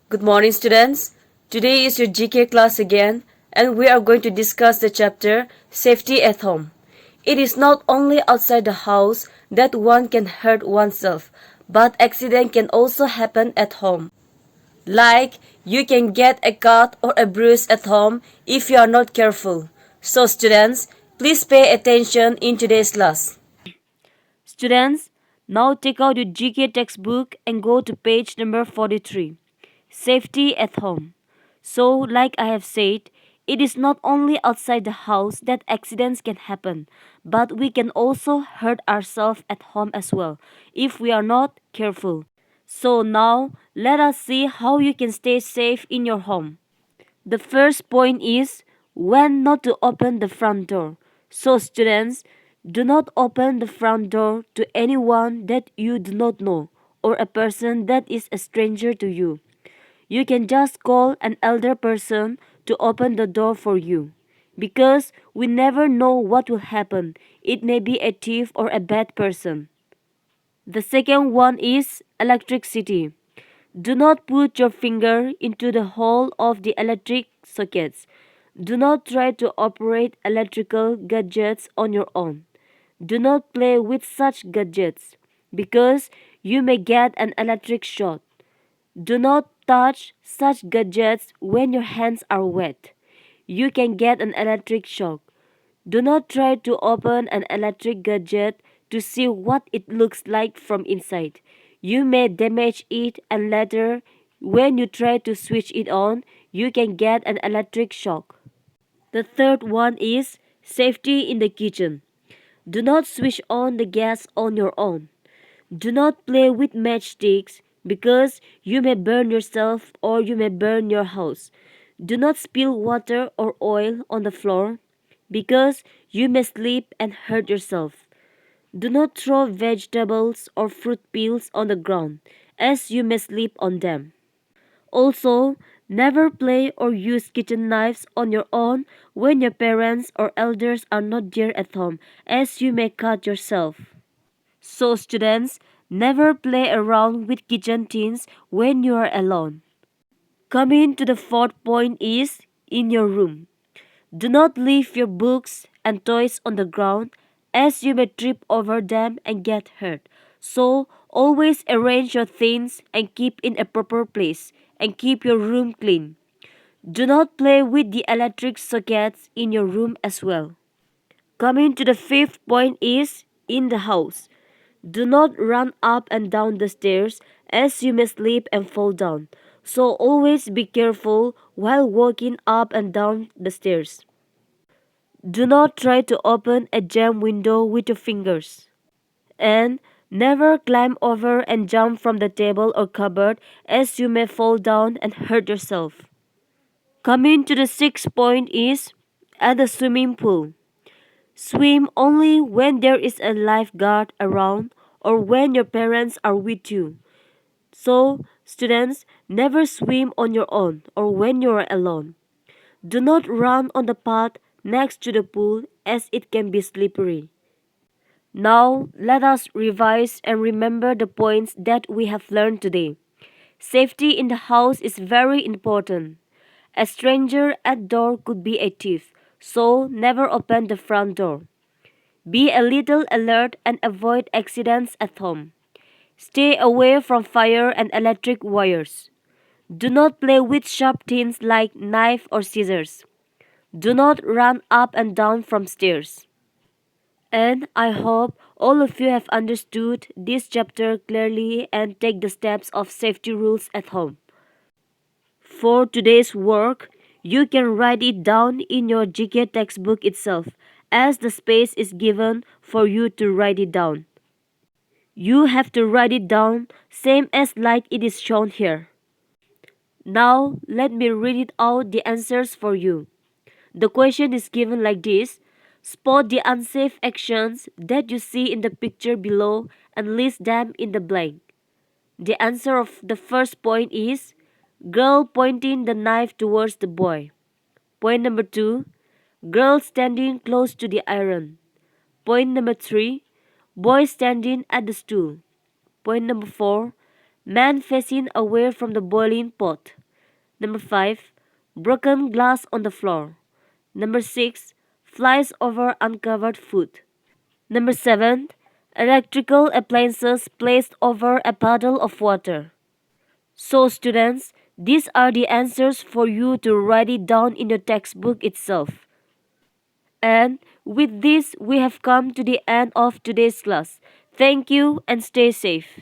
Good morning, students. Today is your GK class again, and we are going to discuss the chapter Safety at Home. It is not only outside the house that one can hurt oneself, but accident can also happen at home. Like, you can get a cut or a bruise at home if you are not careful. So, students, please pay attention in today's class. Students, now take out your GK textbook and go to page number 43. Safety at home. So, like I have said, it is not only outside the house that accidents can happen, but we can also hurt ourselves at home as well if we are not careful. So, now let us see how you can stay safe in your home. The first point is when not to open the front door. So, students, do not open the front door to anyone that you do not know or a person that is a stranger to you. You can just call an elder person to open the door for you. Because we never know what will happen. It may be a thief or a bad person. The second one is electricity. Do not put your finger into the hole of the electric sockets. Do not try to operate electrical gadgets on your own. Do not play with such gadgets because you may get an electric shock. Do not touch such gadgets when your hands are wet. You can get an electric shock. Do not try to open an electric gadget to see what it looks like from inside. You may damage it and later, when you try to switch it on, you can get an electric shock. The third one is safety in the kitchen. Do not switch on the gas on your own. Do not play with matchsticks because you may burn yourself or you may burn your house. Do not spill water or oil on the floor because you may slip and hurt yourself. Do not throw vegetables or fruit peels on the ground as you may slip on them. Also, never play or use kitchen knives on your own when your parents or elders are not there at home as you may cut yourself. So, students, never play around with kitchen things when you are alone. Coming to the fourth point is in your room. Do not leave your books and toys on the ground as you may trip over them and get hurt. So, always arrange your things and keep in a proper place and keep your room clean. Do not play with the electric sockets in your room as well. Coming to the fifth point is in the house. Do not run up and down the stairs as you may slip and fall down. So always be careful while walking up and down the stairs. Do not try to open a jam window with your fingers. And never climb over and jump from the table or cupboard as you may fall down and hurt yourself. Coming to the sixth point is at the swimming pool. Swim only when there is a lifeguard around or when your parents are with you. So, students, never swim on your own or when you are alone. Do not run on the path next to the pool as it can be slippery. Now, let us revise and remember the points that we have learned today. Safety in the house is very important. A stranger at door could be a thief, so never open the front door. Be a little alert and avoid accidents at home. Stay away from fire and electric wires. Do not play with sharp things like knife or scissors. Do not run up and down from stairs. And I hope all of you have understood this chapter clearly and take the steps of safety rules at home. For today's work, you can write it down in your GK textbook itself as the space is given for you to write it down. You have to write it down same as like it is shown here. Now let me read it out the answers for you. The question is given like this. Spot the unsafe actions that you see in the picture below and list them in the blank. The answer of the first point is girl pointing the knife towards the boy. Point number 2, girl standing close to the iron. Point number 3, boy standing at the stool. Point number 4, Man facing away from the boiling pot. Number 5. Broken glass on the floor. Number 6. Flies over uncovered food. Number 7. Electrical appliances placed over a puddle of water. So students, these are the answers for you to write it down in the textbook itself. And with this, we have come to the end of today's class. Thank you and stay safe.